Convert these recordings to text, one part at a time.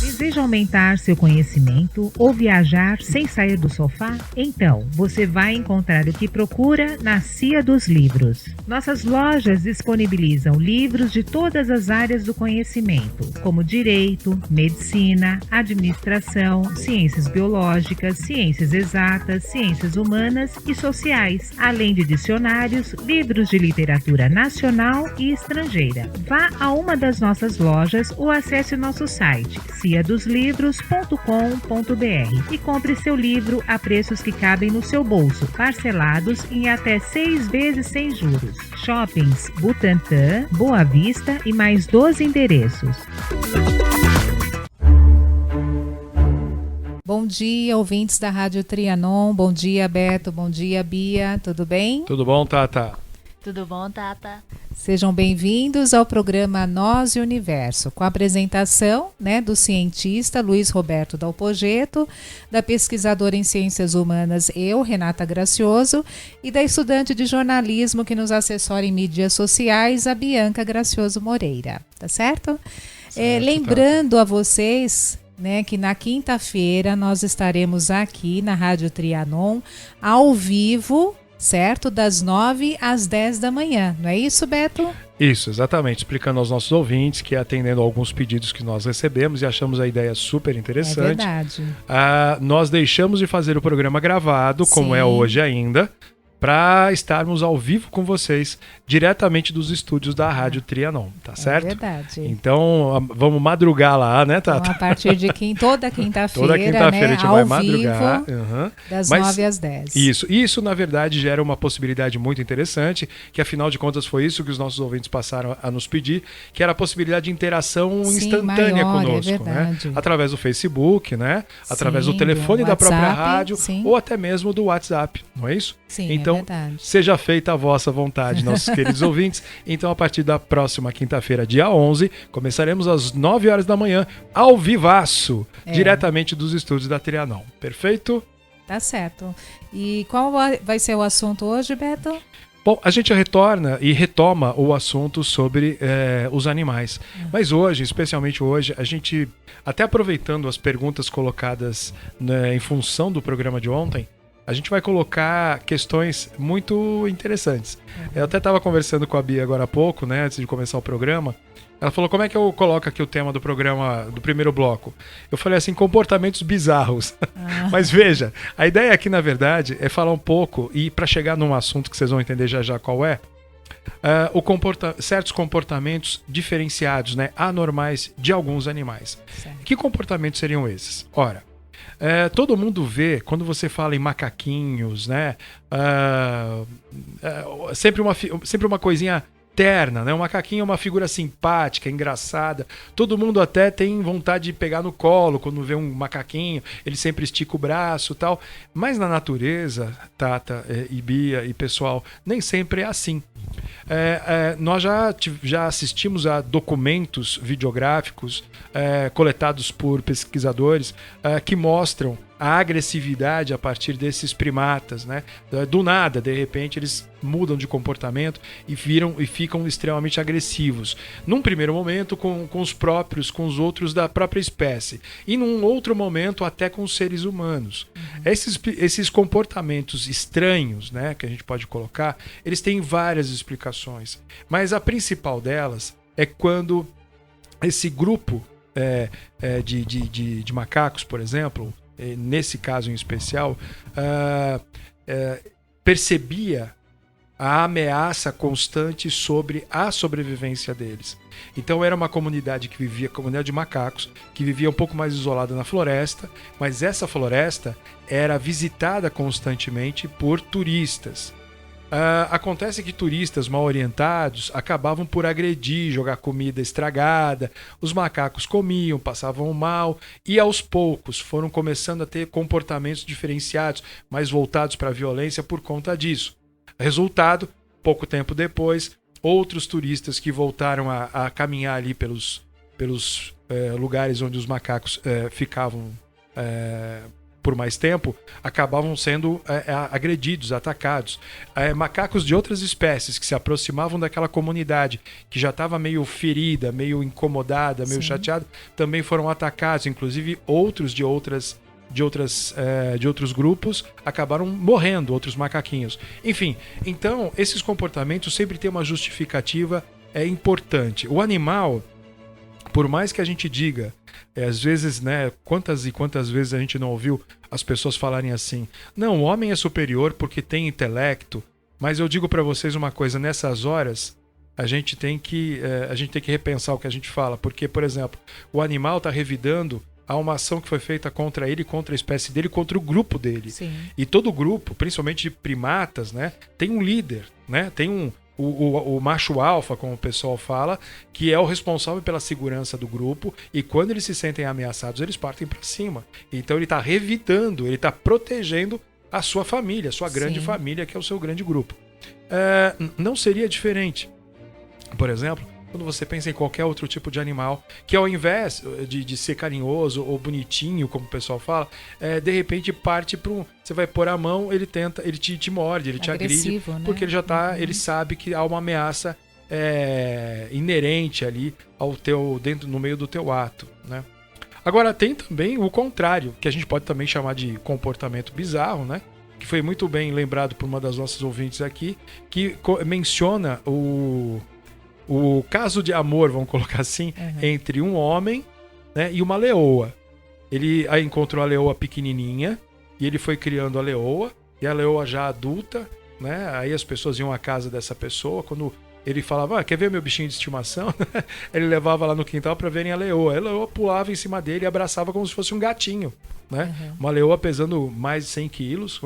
Deseja aumentar seu conhecimento ou viajar sem sair do sofá? Então, você vai encontrar o que procura na Cia dos Livros. Nossas lojas disponibilizam livros de todas as áreas do conhecimento, como direito, medicina, administração, ciências biológicas, ciências exatas, ciências humanas e sociais, além de dicionários, livros de literatura nacional e estrangeira. Vá a uma das nossas lojas ou acesse o nosso site ciadoslivros.com.br e compre seu livro a preços que cabem no seu bolso, parcelados em até 6 vezes sem juros. Shoppings Butantã, Boa Vista e mais 12 endereços. Bom dia, ouvintes da Rádio Trianon. Bom dia, Beto. Bom dia, Bia. Tudo bem? Tudo bom, Tata? Tudo bom, Tata? Sejam bem-vindos ao programa Nós e Universo, com a apresentação do cientista Luiz Roberto Dalpogetto, da pesquisadora em Ciências Humanas, Renata Gracioso, e da estudante de jornalismo que nos assessora em mídias sociais, a Bianca Gracioso Moreira. Tá certo? Lembrando a vocês que na quinta-feira nós estaremos aqui na Rádio Trianon, ao vivo, certo? Das 9 às 10 da manhã. Não é isso, Beto? Isso, exatamente. Explicando aos nossos ouvintes que atendendo a alguns pedidos que nós recebemos e achamos a ideia super interessante. É verdade. Nós deixamos de fazer o programa gravado, como é hoje ainda, para estarmos ao vivo com vocês, diretamente dos estúdios da Rádio Trianon, tá certo? É verdade. Então, vamos madrugar lá, né, Tata? Então, a partir de toda quinta-feira, a gente vai madrugar. Das 9 às 10. Isso, na verdade, gera uma possibilidade muito interessante, que afinal de contas foi isso que os nossos ouvintes passaram a nos pedir, que era a possibilidade de interação instantânea conosco, né? Através do Facebook, né? Através do telefone da própria rádio, ou até mesmo do WhatsApp, não é isso? Sim, então, seja feita a vossa vontade, nossos queridos ouvintes. Então, a partir da próxima quinta-feira, dia 11, começaremos às 9 horas da manhã, ao vivaço, diretamente dos estúdios da Trianon. Perfeito? Tá certo. E qual vai ser o assunto hoje, Beto? Bom, a gente retoma o assunto sobre os animais. Mas hoje, especialmente hoje, a gente, até aproveitando as perguntas colocadas em função do programa de ontem, a gente vai colocar questões muito interessantes. Eu até estava conversando com a Bia agora há pouco, né, antes de começar o programa. Ela falou, como é que eu coloco aqui o tema do programa, do primeiro bloco? Eu falei assim, comportamentos bizarros. Mas veja, a ideia aqui, na verdade, é falar um pouco, e para chegar num assunto que vocês vão entender já qual é, certos comportamentos diferenciados, né, anormais de alguns animais. Certo. Que comportamentos seriam esses? Ora, todo mundo vê, quando você fala em macaquinhos, né? Sempre uma coisinha terna, né? O macaquinho é uma figura simpática, engraçada. Todo mundo até tem vontade de pegar no colo quando vê um macaquinho. Ele sempre estica o braço e tal. Mas na natureza, Tata e Bia e pessoal, nem sempre é assim. Nós já assistimos a documentos videográficos coletados por pesquisadores que mostram a agressividade a partir desses primatas, né? Do nada, de repente, eles mudam de comportamento e ficam extremamente agressivos. Num primeiro momento, com os outros da própria espécie. E num outro momento, até com os seres humanos. Esses comportamentos estranhos, né, que a gente pode colocar, eles têm várias explicações. Mas a principal delas é quando esse grupo de macacos, por exemplo, nesse caso em especial, percebia a ameaça constante sobre a sobrevivência deles. Então era uma comunidade comunidade de macacos, que vivia um pouco mais isolada na floresta, mas essa floresta era visitada constantemente por turistas. Acontece que turistas mal orientados acabavam por agredir, jogar comida estragada, os macacos comiam, passavam mal e aos poucos foram começando a ter comportamentos diferenciados, mais voltados para a violência por conta disso. Resultado, pouco tempo depois, outros turistas que voltaram a caminhar ali pelos lugares onde os macacos ficavam por mais tempo, acabavam sendo agredidos, atacados. Macacos de outras espécies que se aproximavam daquela comunidade, que já estava meio ferida, meio incomodada, meio chateada, também foram atacados. Inclusive, outros de outros grupos acabaram morrendo, outros macaquinhos. Enfim, então, esses comportamentos sempre têm uma justificativa importante. O animal, por mais que a gente diga, às vezes, né, quantas e quantas vezes a gente não ouviu as pessoas falarem assim, não, o homem é superior porque tem intelecto, mas eu digo para vocês uma coisa, nessas horas a gente tem que repensar o que a gente fala, porque, por exemplo, o animal está revidando a uma ação que foi feita contra ele, contra a espécie dele, contra o grupo dele. Sim. E todo grupo, principalmente de primatas, né, tem um líder, né, tem o macho alfa, como o pessoal fala, que é o responsável pela segurança do grupo, e quando eles se sentem ameaçados, eles partem para cima. Então ele está revidando, ele está protegendo a sua família, a sua grande família, que é o seu grande grupo. Não seria diferente. Por exemplo, quando você pensa em qualquer outro tipo de animal, que ao invés de ser carinhoso ou bonitinho, como o pessoal fala, de repente parte para você vai pôr a mão, ele te morde, ele te agride, né? Porque ele já tá, ele sabe que há uma ameaça inerente ali no meio do teu ato, né? Agora tem também o contrário, que a gente pode também chamar de comportamento bizarro, né? Que foi muito bem lembrado por uma das nossas ouvintes aqui, que menciona o caso de amor, vamos colocar assim, entre um homem, né, e uma leoa. Ele aí encontrou a leoa pequenininha e ele foi criando a leoa, e a leoa já adulta, né? Aí as pessoas iam à casa dessa pessoa, quando ele falava, quer ver meu bichinho de estimação? Ele levava lá no quintal para verem a leoa. A leoa pulava em cima dele e abraçava como se fosse um gatinho, né? Uma leoa pesando mais de 100 quilos,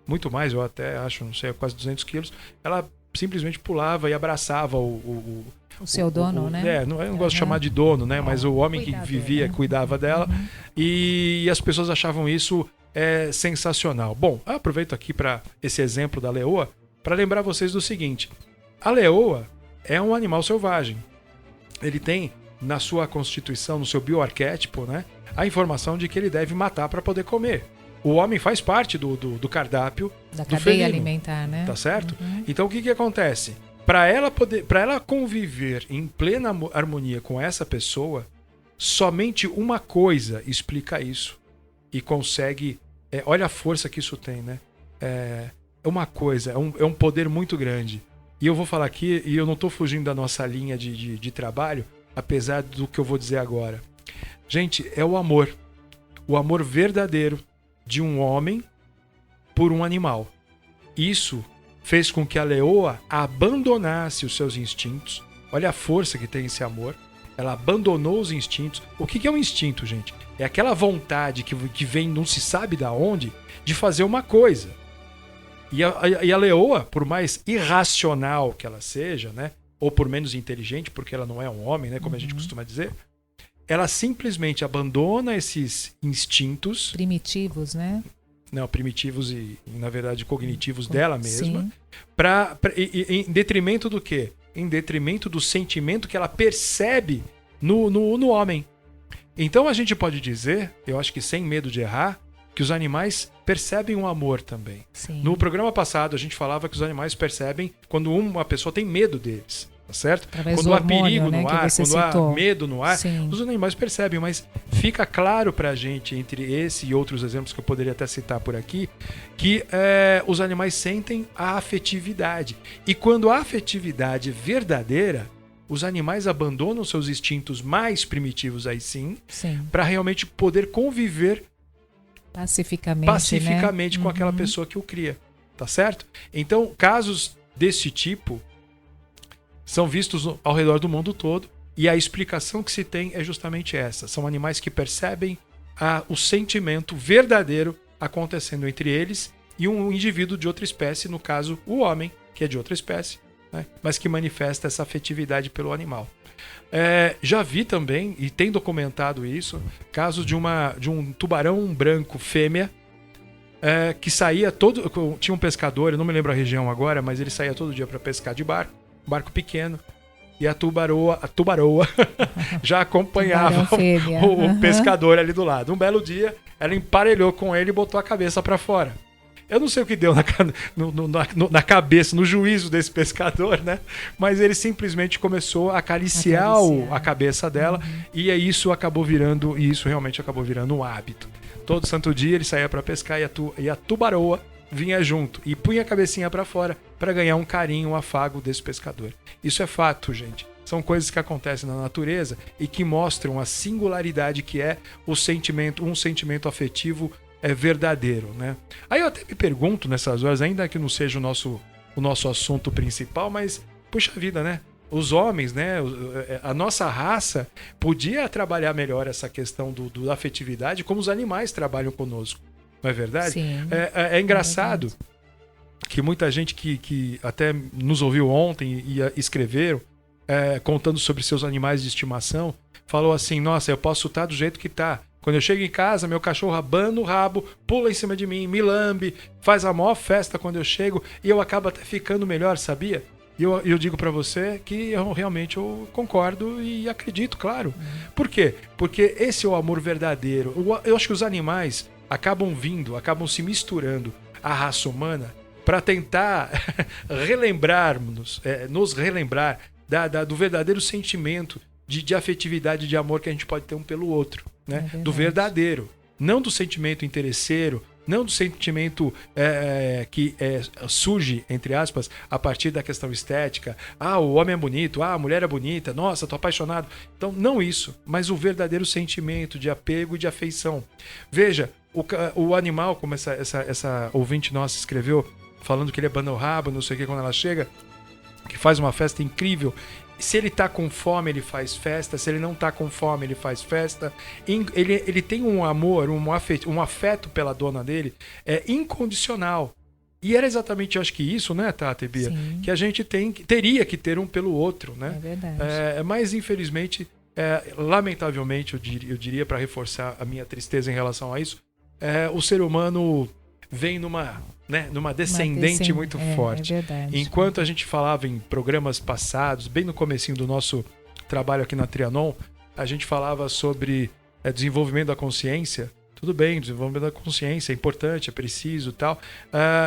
muito mais, eu até acho, não sei, quase 200 quilos. Ela simplesmente pulava e abraçava o seu dono, né? Eu não gosto de chamar de dono, né? Mas o homem que vivia, cuidava dela. E as pessoas achavam isso sensacional. Bom, eu aproveito aqui para esse exemplo da leoa para lembrar vocês do seguinte. A leoa é um animal selvagem. Ele tem na sua constituição, no seu bioarquétipo, né, a informação de que ele deve matar para poder comer. O homem faz parte do cardápio da do cadeia felino, alimentar, né? Tá certo? Então o que acontece? Para ela conviver em plena harmonia com essa pessoa, somente uma coisa explica isso e consegue. Olha a força que isso tem, né? É uma coisa, é um poder muito grande. E eu vou falar aqui, e eu não estou fugindo da nossa linha de trabalho, apesar do que eu vou dizer agora. Gente, é o amor. O amor verdadeiro de um homem por um animal. Isso fez com que a leoa abandonasse os seus instintos. Olha a força que tem esse amor. Ela abandonou os instintos. O que é um instinto, gente? É aquela vontade que vem não se sabe de onde de fazer uma coisa. E a leoa, por mais irracional que ela seja, né, ou por menos inteligente, porque ela não é um homem, né, como a gente costuma dizer, ela simplesmente abandona esses instintos primitivos, né? Não, primitivos e na verdade cognitivos dela mesma, em detrimento do quê? Em detrimento do sentimento que ela percebe no homem. Então a gente pode dizer, eu acho que sem medo de errar, que os animais percebem o amor também. Sim. No programa passado a gente falava que os animais percebem quando uma pessoa tem medo deles, tá certo? Através quando do há hormônio, perigo né, no ar, quando há medo no ar, os animais percebem, mas fica claro pra gente, entre esse e outros exemplos que eu poderia até citar por aqui, que os animais sentem a afetividade. E quando a afetividade é verdadeira, os animais abandonam seus instintos mais primitivos aí sim. Para realmente poder conviver pacificamente com aquela pessoa que o cria, tá certo? Então, casos desse tipo são vistos ao redor do mundo todo e a explicação que se tem é justamente essa. São animais que percebem o sentimento verdadeiro acontecendo entre eles e um indivíduo de outra espécie, no caso, o homem, que é de outra espécie, né? Mas que manifesta essa afetividade pelo animal. Já vi também, e tem documentado isso, casos de um tubarão branco fêmea que saía todo... Tinha um pescador, eu não me lembro a região agora, mas ele saía todo dia para pescar de barco pequeno. e a tubaroa já acompanhava o pescador ali do lado. Um belo dia, ela emparelhou com ele e botou a cabeça para fora. Eu não sei o que deu na cabeça, no juízo desse pescador, né? Mas ele simplesmente começou a acariciar a cabeça dela e isso realmente acabou virando um hábito. Todo santo dia ele saía para pescar e a tubaroa vinha junto e punha a cabecinha para fora para ganhar um carinho, um afago desse pescador. Isso é fato, gente. São coisas que acontecem na natureza e que mostram a singularidade que é um sentimento afetivo verdadeiro, né? Aí eu até me pergunto nessas horas, ainda que não seja o nosso assunto principal, mas, puxa vida, né? Os homens, né? A nossa raça podia trabalhar melhor essa questão da afetividade como os animais trabalham conosco, não é verdade? Sim, é engraçado que muita gente que até nos ouviu ontem e escreveram contando sobre seus animais de estimação, falou assim, nossa, eu posso estar do jeito que tá. Quando eu chego em casa, meu cachorro abana o rabo, pula em cima de mim, me lambe, faz a maior festa quando eu chego e eu acabo até ficando melhor, sabia? E eu digo pra você que eu realmente concordo e acredito, claro. Por quê? Porque esse é o amor verdadeiro. Eu acho que os animais acabam se misturando à raça humana para tentar nos relembrar do verdadeiro sentimento de afetividade, de amor que a gente pode ter um pelo outro, né? Do verdadeiro, não do sentimento interesseiro, não do sentimento que surge, entre aspas, a partir da questão estética. Ah, o homem é bonito, a mulher é bonita, nossa, tô apaixonado. Então, não isso, mas o verdadeiro sentimento de apego e de afeição. Veja, o animal, como essa ouvinte nossa escreveu, falando que ele abana o rabo, não sei o que, quando ela chega, que faz uma festa incrível. Se ele tá com fome, ele faz festa. Se ele não tá com fome, ele faz festa. Ele tem um amor, um afeto pela dona dele incondicional. E era exatamente, eu acho que isso, né, Tata e Bia? Sim. Que a gente teria que ter um pelo outro, né? É verdade. Mas, infelizmente, lamentavelmente, eu diria para reforçar a minha tristeza em relação a isso, o ser humano vem numa descendente muito forte. É verdade. Enquanto a gente falava em programas passados, bem no comecinho do nosso trabalho aqui na Trianon, a gente falava sobre desenvolvimento da consciência. Tudo bem, desenvolvimento da consciência é importante, é preciso e tal.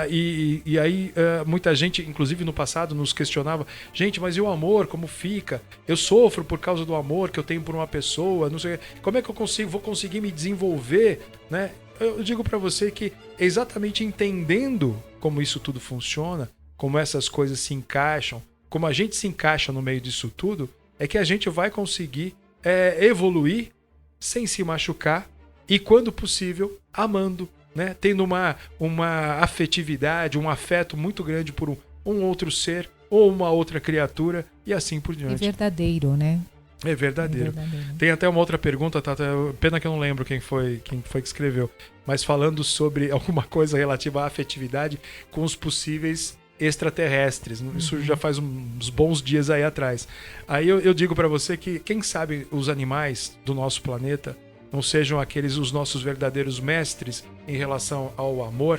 E aí muita gente, inclusive no passado, nos questionava, gente, mas e o amor, como fica? Eu sofro por causa do amor que eu tenho por uma pessoa, não sei, como é que eu vou conseguir me desenvolver, né? Eu digo para você que exatamente entendendo como isso tudo funciona, como essas coisas se encaixam, como a gente se encaixa no meio disso tudo, é que a gente vai conseguir evoluir sem se machucar e, quando possível, amando, né? Tendo uma afetividade, um afeto muito grande por um outro ser ou uma outra criatura e assim por diante. É verdadeiro, né? É verdadeiro. Tem até uma outra pergunta, Tata, pena que eu não lembro quem foi que escreveu, mas falando sobre alguma coisa relativa à afetividade com os possíveis extraterrestres. Isso já faz uns bons dias aí atrás. Aí eu digo pra você que, quem sabe os animais do nosso planeta não sejam os nossos verdadeiros mestres em relação ao amor,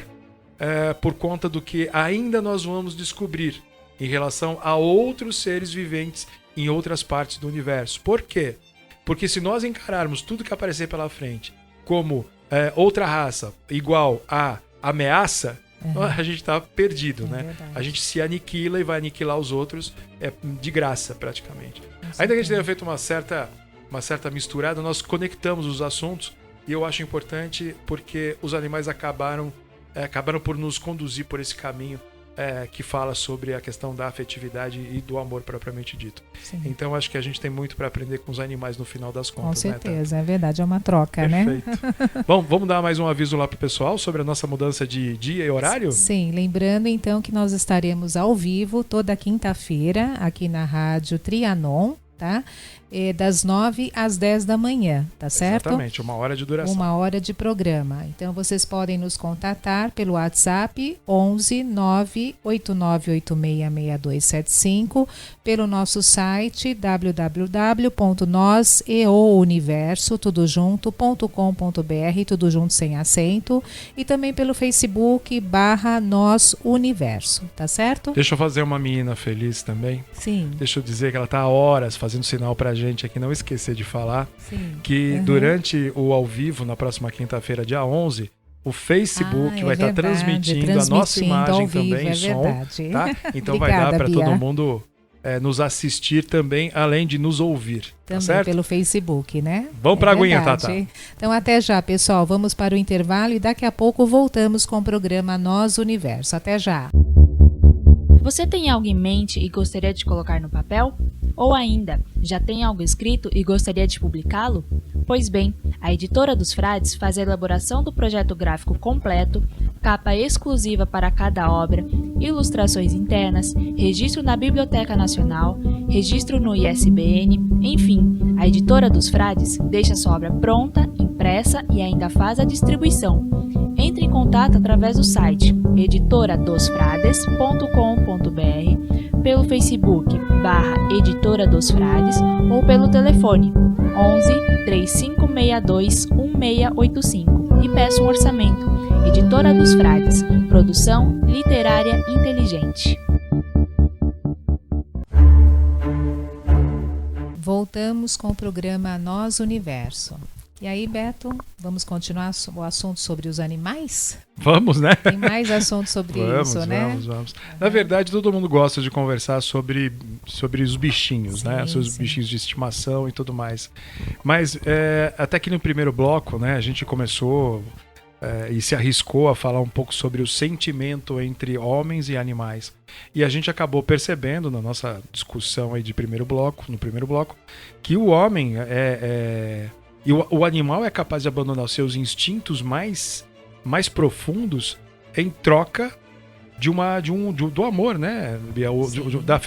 por conta do que ainda nós vamos descobrir em relação a outros seres viventes em outras partes do universo. Por quê? Porque se nós encararmos tudo que aparecer pela frente como outra raça igual a ameaça, a gente está perdido, né? Verdade. A gente se aniquila e vai aniquilar os outros de graça, praticamente. Ainda que a gente tenha feito uma certa misturada, nós conectamos os assuntos e eu acho importante porque os animais acabaram por nos conduzir por esse caminho que fala sobre a questão da afetividade e do amor propriamente dito. Sim. Então acho que a gente tem muito para aprender com os animais no final das contas. Com certeza, né, é verdade, é uma troca, Perfeito. né? Bom, vamos dar mais um aviso lá pro pessoal sobre a nossa mudança de dia e horário? Sim, lembrando então que nós estaremos ao vivo toda quinta-feira aqui na Rádio Trianon, tá? das 9 às 10 da manhã, tá certo? Exatamente, 1 hora de duração. 1 hora de programa. Então vocês podem nos contatar pelo WhatsApp 11 989866275, pelo nosso site www.noseouniverso, tudo junto.com.br, tudo junto sem acento, e também pelo Facebook /Nós Universo, tá certo? Deixa eu fazer uma menina feliz também. Sim. Deixa eu dizer que ela tá há horas fazendo sinal pra gente aqui, não esquecer de falar. Sim. Que durante o ao vivo, na próxima quinta-feira, dia 11, o Facebook vai estar transmitindo a nossa imagem também, som, tá? Então vai dar para todo mundo nos assistir também, além de nos ouvir, também, tá certo? Pelo Facebook, né? Vamos para a aguinha, Tata. Então até já, pessoal. Vamos para o intervalo e daqui a pouco voltamos com o programa Nós Universo. Até já. Você tem algo em mente e gostaria de colocar no papel? Ou ainda, já tem algo escrito e gostaria de publicá-lo? Pois bem, a Editora dos Frades faz a elaboração do projeto gráfico completo, capa exclusiva para cada obra, ilustrações internas, registro na Biblioteca Nacional, registro no ISBN, enfim, a Editora dos Frades deixa sua obra pronta, impressa e ainda faz a distribuição. Entre em contato através do site editoradosfrades.com.br, pelo Facebook /Editora dos Frades ou pelo telefone 11 3562 1685 e peça um orçamento. Editora dos Frades, produção literária inteligente. Voltamos com o programa Nós Universo. E aí, Beto, vamos continuar o assunto sobre os animais? Vamos, né? Tem mais assunto sobre isso, né? Vamos. Na verdade, todo mundo gosta de conversar sobre os bichinhos, sim, né? Sobre os bichinhos de estimação e tudo mais. Mas até que no primeiro bloco, né, a gente começou e se arriscou a falar um pouco sobre o sentimento entre homens e animais. E a gente acabou percebendo na nossa discussão aí no primeiro bloco, que o homem e o animal é capaz de abandonar os seus instintos mais profundos em troca do amor, né? Da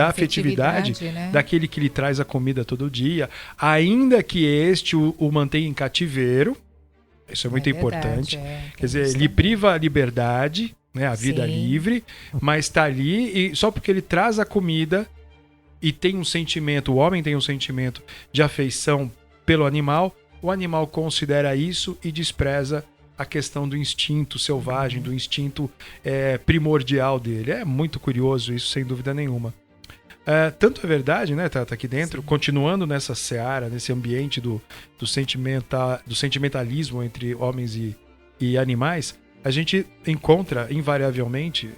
afetividade, né? Daquele que lhe traz a comida todo dia, ainda que este o mantenha em cativeiro. Isso é muito importante. Quer dizer, ele priva a liberdade, né? A vida livre, mas está ali e só porque ele traz a comida e tem um sentimento, o homem tem um sentimento de afeição pelo animal, o animal considera isso e despreza a questão do instinto selvagem, do instinto primordial dele. É muito curioso isso, sem dúvida nenhuma. Tanto é verdade, né, Tata, aqui dentro, continuando nessa seara, nesse ambiente do sentimentalismo entre homens e animais, a gente encontra, invariavelmente,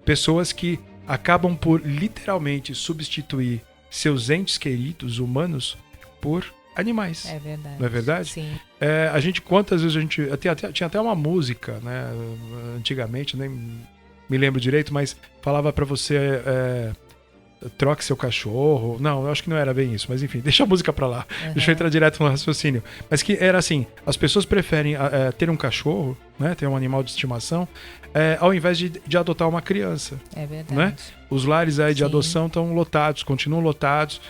pessoas que acabam por literalmente substituir seus entes queridos humanos por animais. É verdade. Não é verdade? Sim. A gente, quantas vezes a gente... Tinha até uma música, né? Antigamente, nem me lembro direito, mas falava pra você... troque seu cachorro. Não, eu acho que não era bem isso, mas enfim, deixa a música pra lá. Deixa eu entrar direto no raciocínio. Mas que era assim, as pessoas preferem ter um cachorro, né? Ter um animal de estimação, ao invés de adotar uma criança. É verdade. Né? Os lares aí de adoção estão lotados, continuam lotados,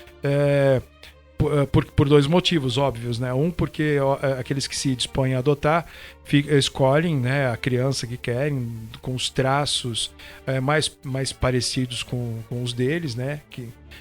por dois motivos óbvios, né? Um, porque aqueles que se dispõem a adotar escolhem, né, a criança que querem, com os traços mais parecidos com os deles, né?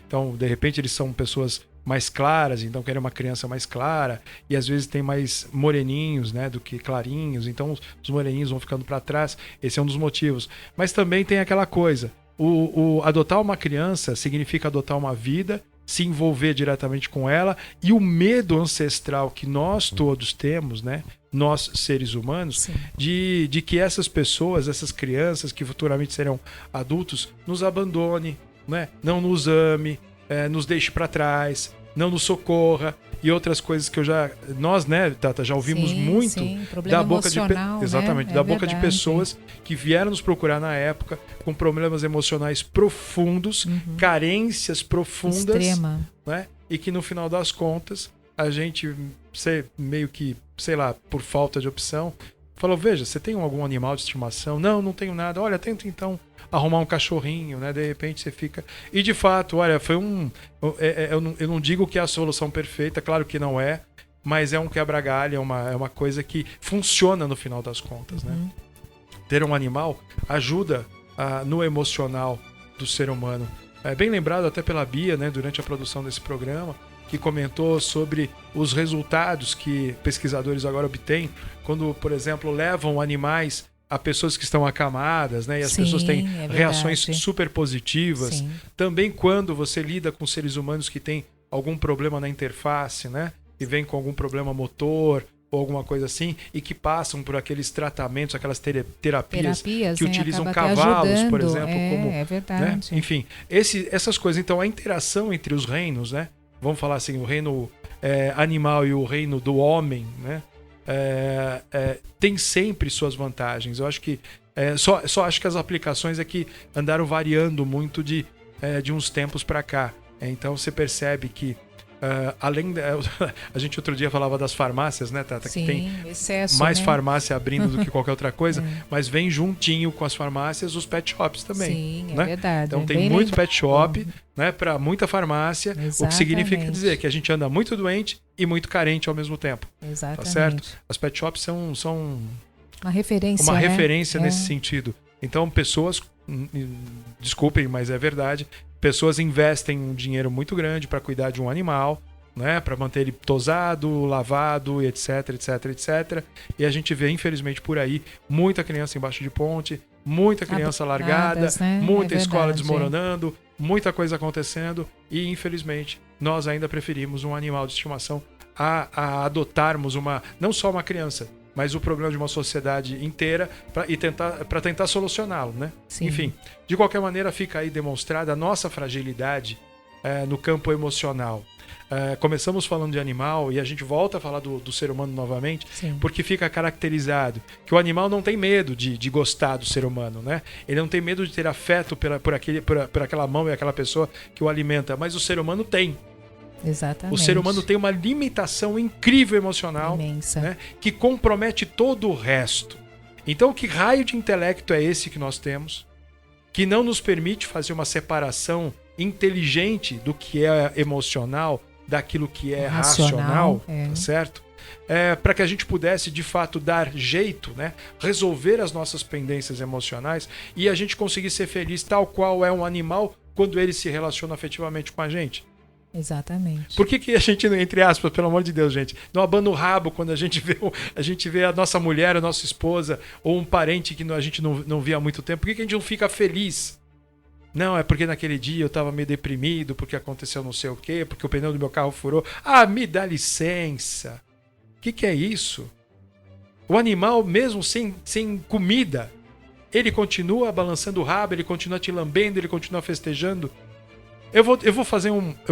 Então, de repente, eles são pessoas mais claras, então querem uma criança mais clara, e às vezes tem mais moreninhos, né, do que clarinhos, então os moreninhos vão ficando para trás. Esse é um dos motivos. Mas também tem aquela coisa, o adotar uma criança significa adotar uma vida, se envolver diretamente com ela, e o medo ancestral que nós todos temos, né, nós seres humanos, de que essas pessoas, essas crianças que futuramente serão adultos, nos abandone, né, não nos ame, nos deixe para trás, não nos socorra, e outras coisas que nós, né, Tata, já ouvimos muito da boca boca de pessoas que vieram nos procurar na época com problemas emocionais profundos, carências profundas, extrema, né? E que no final das contas a gente meio que, sei lá, por falta de opção, falou, veja, você tem algum animal de estimação? Não tenho nada. Olha, tenta então arrumar um cachorrinho, né? De repente você fica... E de fato, olha, foi eu não digo que é a solução perfeita, claro que não é, mas é um quebra-galho, é uma coisa que funciona no final das contas, né? Ter um animal ajuda no emocional do ser humano. É bem lembrado até pela Bia, né, durante a produção desse programa, que comentou sobre os resultados que pesquisadores agora obtêm quando, por exemplo, levam animais a pessoas que estão acamadas, né, e as pessoas têm reações super positivas. Sim. Também quando você lida com seres humanos que têm algum problema na interface, né, que vem com algum problema motor ou alguma coisa assim, e que passam por aqueles tratamentos, aquelas terapias que utilizam cavalos, por exemplo. É verdade. Né? Enfim, essas coisas. Então, a interação entre os reinos, né? Vamos falar assim, o reino animal e o reino do homem, né? Tem sempre suas vantagens. Eu acho que só acho que as aplicações é que andaram variando muito de uns tempos para cá. Então, você percebe que além a gente outro dia falava das farmácias, né, Tata? Sim, que tem excesso, mais né? farmácia abrindo do que qualquer outra coisa, mas vem juntinho com as farmácias os pet shops também. Sim, né? É verdade. Então tem muito pet shop, né, para muita farmácia, Exatamente. o que significa dizer que a gente anda muito doente e muito carente ao mesmo tempo. Exatamente. Tá certo? As pet shops são uma referência, uma né? referência nesse sentido. Então pessoas, desculpem, mas é verdade, pessoas investem um dinheiro muito grande para cuidar de um animal, né, para manter ele tosado, lavado, etc, etc, etc. E a gente vê, infelizmente, por aí, muita criança embaixo de ponte, muita criança largada, né? muita escola desmoronando, muita coisa acontecendo. E, infelizmente, nós ainda preferimos um animal de estimação a adotarmos não só uma criança, mas o problema de uma sociedade inteira para tentar solucioná-lo, né? Sim. Enfim, de qualquer maneira, fica aí demonstrada a nossa fragilidade no campo emocional. Começamos falando de animal e a gente volta a falar do ser humano novamente. Sim. Porque fica caracterizado que o animal não tem medo de gostar do ser humano, né? Ele não tem medo de ter afeto por aquela mão e aquela pessoa que o alimenta, mas o ser humano tem. Exatamente. O ser humano tem uma limitação incrível emocional, imensa, né, que compromete todo o resto. Então, que raio de intelecto é esse que nós temos, que não nos permite fazer uma separação inteligente do que é emocional daquilo que é racional, tá certo? Para que a gente pudesse, de fato, dar jeito, né, resolver as nossas pendências emocionais e a gente conseguir ser feliz tal qual é um animal quando ele se relaciona afetivamente com a gente. Exatamente. Por que a gente, entre aspas, pelo amor de Deus, gente, não abana o rabo quando a gente vê a nossa mulher, a nossa esposa ou um parente que a gente não via há muito tempo? Por que a gente não fica feliz? Não, é porque naquele dia eu estava meio deprimido, porque aconteceu não sei o quê, porque o pneu do meu carro furou. Ah, me dá licença. O que é isso? O animal, mesmo sem comida, ele continua balançando o rabo, ele continua te lambendo, ele continua festejando. Eu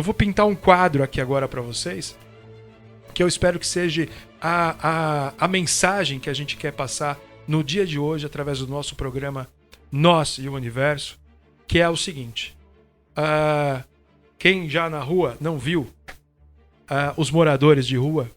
vou pintar um quadro aqui agora para vocês, que eu espero que seja a mensagem que a gente quer passar no dia de hoje, através do nosso programa Nós e o Universo, que é o seguinte. Quem já na rua não viu os moradores de rua,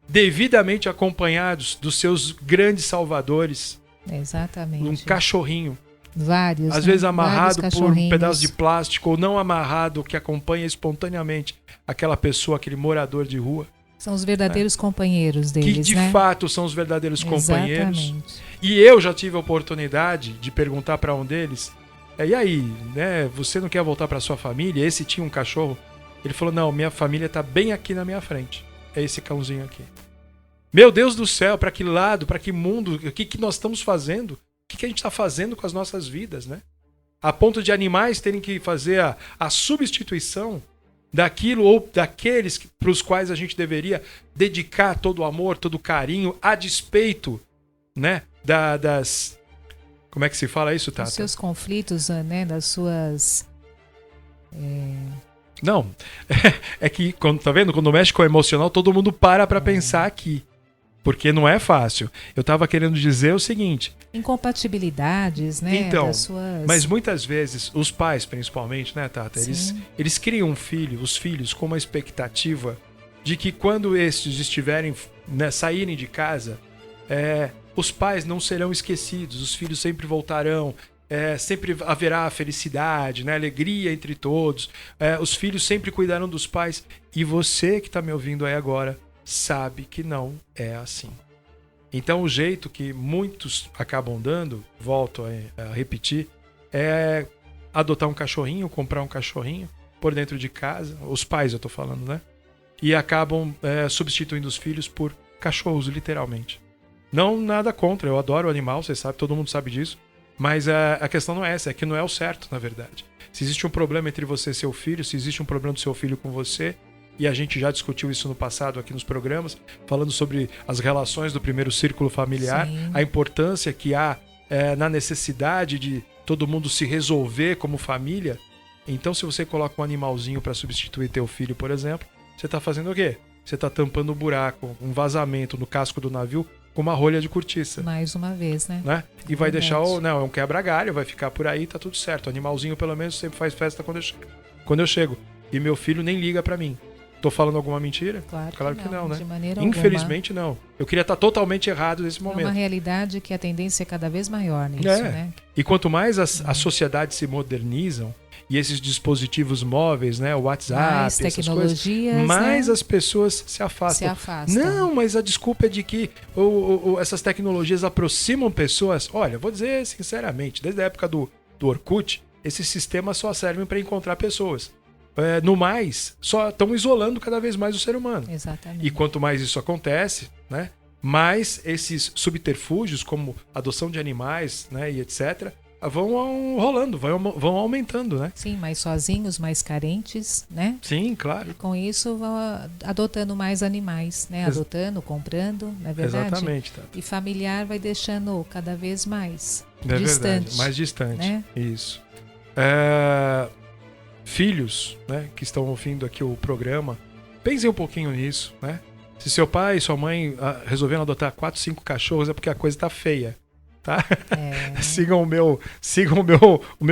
devidamente acompanhados dos seus grandes salvadores, exatamente, um cachorrinho, vários, às vezes amarrado por um pedaço de plástico ou não amarrado, que acompanha espontaneamente aquela pessoa, aquele morador de rua. São os verdadeiros companheiros deles, que de fato são os verdadeiros companheiros. Exatamente. E eu já tive a oportunidade de perguntar para um deles, e aí, né, você não quer voltar para sua família? Esse tinha um cachorro. Ele falou, não, minha família tá bem aqui na minha frente. É esse cãozinho aqui. Meu Deus do céu, para que lado, para que mundo, o que nós estamos fazendo? O que a gente está fazendo com as nossas vidas, né? A ponto de animais terem que fazer a substituição daquilo ou daqueles para os quais a gente deveria dedicar todo o amor, todo o carinho, a despeito, né, das... Como é que se fala isso, Tata? Dos seus conflitos, né, das suas... Não, é que, tá vendo? Quando mexe com o emocional, todo mundo para pensar aqui. Porque não é fácil. Eu estava querendo dizer o seguinte... Incompatibilidades, né? Então, das suas... mas muitas vezes, os pais principalmente, né, Tata? Eles criam os filhos com uma expectativa de que quando estes estiverem, né, saírem de casa, os pais não serão esquecidos, os filhos sempre voltarão, sempre haverá felicidade, né? Alegria entre todos, os filhos sempre cuidarão dos pais. E você que está me ouvindo aí agora sabe que não é assim. Então o jeito que muitos acabam dando, volto a repetir, é adotar um cachorrinho, comprar um cachorrinho, pôr dentro de casa, os pais eu tô falando, né? E acabam substituindo os filhos por cachorros, literalmente. Não nada contra, eu adoro o animal, você sabe, todo mundo sabe disso. Mas a questão não é essa, é que não é o certo, na verdade. Se existe um problema entre você e seu filho, se existe um problema do seu filho com você, e a gente já discutiu isso no passado aqui nos programas, falando sobre as relações do primeiro círculo familiar, Sim. a importância que há na necessidade de todo mundo se resolver como família. Então, se você coloca um animalzinho para substituir teu filho, por exemplo, você está fazendo o quê? Você está tampando um buraco, um vazamento no casco do navio com uma rolha de cortiça. Mais uma vez, né? E vai deixar Verdade. é um quebra-galho, vai ficar por aí, tá tudo certo. O animalzinho, pelo menos, sempre faz festa quando eu chego. E meu filho nem liga para mim. Tô falando alguma mentira? Claro que não, né? De maneira Infelizmente, não. Eu queria estar totalmente errado nesse alguma. É momento. uma realidade que a tendência é cada vez maior nisso, né? E quanto mais as sociedades se modernizam e esses dispositivos móveis, né, o WhatsApp, Mais essas tecnologias, coisas, mais né? as pessoas se afastam. Se afastam. Não, mas a desculpa é de que essas tecnologias aproximam pessoas. Olha, vou dizer sinceramente, desde a época do Orkut, esses sistemas só servem para encontrar pessoas. No mais, só estão isolando cada vez mais o ser humano. Exatamente. E quanto mais isso acontece, né, mais esses subterfúgios, como adoção de animais, né, e etc., vão rolando, vão aumentando, né? Sim, mais sozinhos, mais carentes, né? Sim, claro. E com isso vão adotando mais animais, né? Adotando, comprando, não é verdade? Exatamente, tá. E familiar vai deixando cada vez mais É distante. verdade, mais distante. Né? Isso. Filhos, né, que estão ouvindo aqui o programa, pensem um pouquinho nisso, né? Se seu pai e sua mãe resolveram adotar 4, 5 cachorros, é porque a coisa tá feia, tá? Sigam o meu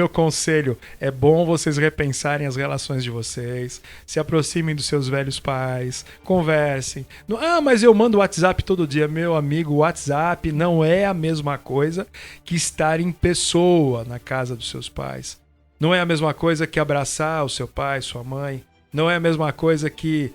conselho. É bom vocês repensarem as relações de vocês, se aproximem dos seus velhos pais, conversem. Mas eu mando WhatsApp todo dia. Meu amigo, o WhatsApp não é a mesma coisa que estar em pessoa na casa dos seus pais. Não é a mesma coisa que abraçar o seu pai, sua mãe. Não é a mesma coisa que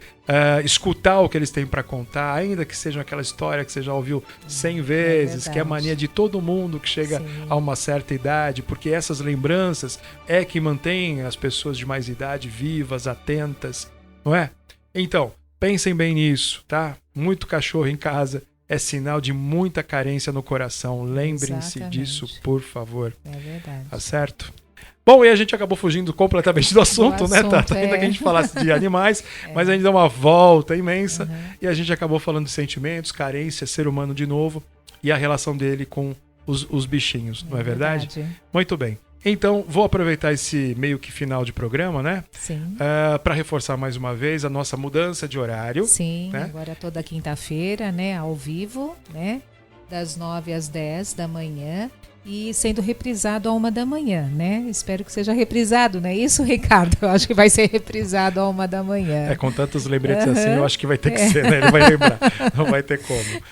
escutar o que eles têm para contar, ainda que seja aquela história que você já ouviu 100 vezes, que é a mania de todo mundo que chega a uma certa idade, porque essas lembranças é que mantém as pessoas de mais idade vivas, atentas, não é? Então, pensem bem nisso, tá? Muito cachorro em casa é sinal de muita carência no coração. Lembrem-se disso, por favor. É verdade. Tá certo? Bom, e a gente acabou fugindo completamente do assunto, né, Tata? Ainda que a gente falasse de animais, mas a gente deu uma volta imensa e a gente acabou falando de sentimentos, carência, ser humano de novo e a relação dele com os bichinhos, não é verdade? Muito bem. Então, vou aproveitar esse meio que final de programa, né? Sim. Para reforçar mais uma vez a nossa mudança de horário. Sim, né? Agora toda quinta-feira, né, ao vivo, né? Das 9 às 10 da manhã. E sendo reprisado à 1 da manhã, né? Espero que seja reprisado, não é isso, Ricardo? Eu acho que vai ser reprisado à 1 da manhã. Com tantos lembretes assim, eu acho que vai ter que ser, né? Ele vai lembrar, não vai ter como.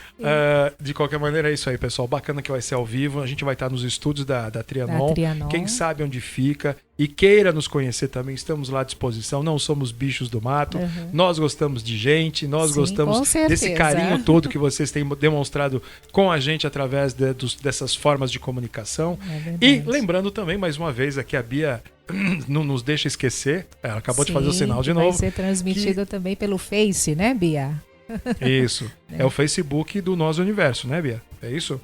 De qualquer maneira, é isso aí, pessoal. Bacana que vai ser ao vivo. A gente vai estar nos estúdios da Trianon. Quem sabe onde fica e queira nos conhecer também, estamos lá à disposição. Não somos bichos do mato. Nós gostamos de gente, nós gostamos desse carinho todo que vocês têm demonstrado com a gente através dessas formas de comunicação. E lembrando também, mais uma vez, aqui a Bia não nos deixa esquecer. Ela acabou de fazer o sinal de novo. Vai ser transmitido também pelo Face, né, Bia? Isso. É o Facebook do Nós Universo, né, Bia? É isso?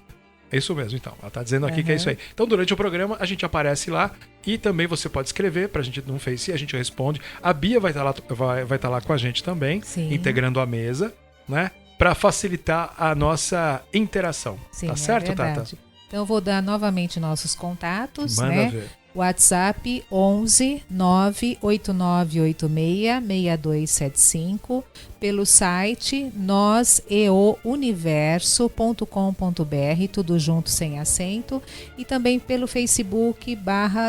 É isso mesmo, então. Ela tá dizendo aqui que é isso aí. Então, durante o programa, a gente aparece lá e também você pode escrever pra gente no Face e a gente responde. A Bia vai estar lá com a gente também, integrando a mesa, né? Pra facilitar a nossa interação. Tá certo, Tata? Então, eu vou dar novamente nossos contatos, Manda né? ver. WhatsApp 11 98986 6275, pelo site noseouniverso.com.br, tudo junto sem acento, e também pelo Facebook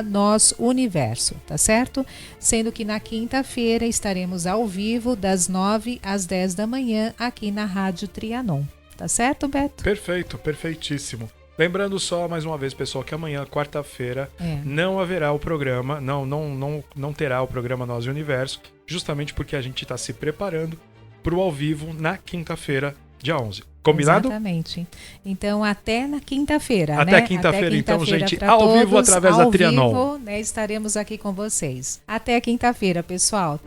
/Nós Universo, tá certo? Sendo que na quinta-feira estaremos ao vivo das 9 às 10 da manhã aqui na Rádio Trianon. Tá certo, Beto? Perfeito, perfeitíssimo. Lembrando só, mais uma vez, pessoal, que amanhã, quarta-feira, não haverá o programa, não terá o programa Nós e Universo, justamente porque a gente está se preparando para o ao vivo na quinta-feira, dia 11. Combinado? Exatamente. Então, até na quinta-feira, né? Até quinta-feira, então, gente, pra ao vivo todos, através da ao Trianon. vivo, né, estaremos aqui com vocês. Até quinta-feira, pessoal.